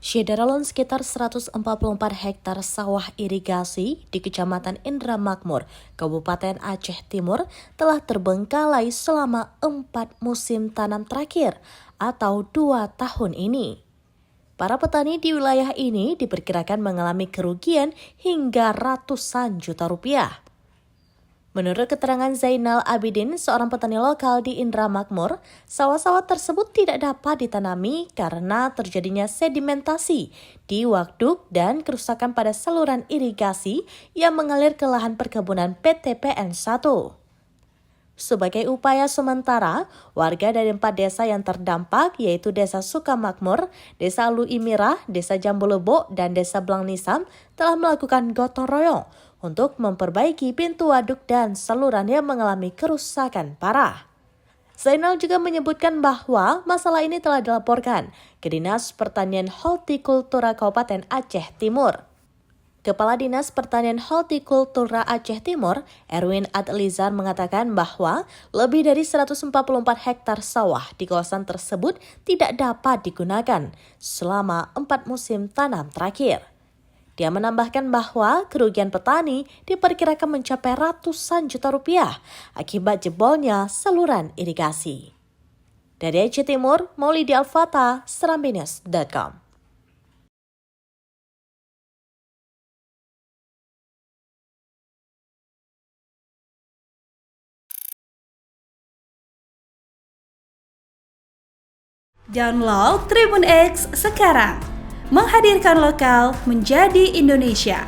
Syederalon sekitar 144 hektar sawah irigasi di Kecamatan Indramakmur, Kabupaten Aceh Timur telah terbengkalai selama 4 musim tanam terakhir atau 2 tahun ini. Para petani di wilayah ini diperkirakan mengalami kerugian hingga ratusan juta rupiah. Menurut keterangan Zainal Abidin, seorang petani lokal di Indramakmur, sawah-sawah tersebut tidak dapat ditanami karena terjadinya sedimentasi di waduk dan kerusakan pada saluran irigasi yang mengalir ke lahan perkebunan PT PN 1. Sebagai upaya sementara, warga dari 4 desa yang terdampak yaitu Desa Sukamakmur, Desa Lu Imirah, Desa Jambulebo, dan Desa Blang Nisam telah melakukan gotong royong untuk memperbaiki pintu waduk dan saluran yang mengalami kerusakan parah. Zainal juga menyebutkan bahwa masalah ini telah dilaporkan ke Dinas Pertanian Hortikultura Kabupaten Aceh Timur. Kepala Dinas Pertanian Hortikultura Aceh Timur, Erwin Adlizar mengatakan bahwa lebih dari 144 hektar sawah di kawasan tersebut tidak dapat digunakan selama 4 musim tanam terakhir. Dia menambahkan bahwa kerugian petani diperkirakan mencapai ratusan juta rupiah akibat jebolnya saluran irigasi. Dari Aceh Timur, Maulidi Al-Fatah, Serambi.com. Download Tribun X sekarang, menghadirkan lokal menjadi Indonesia.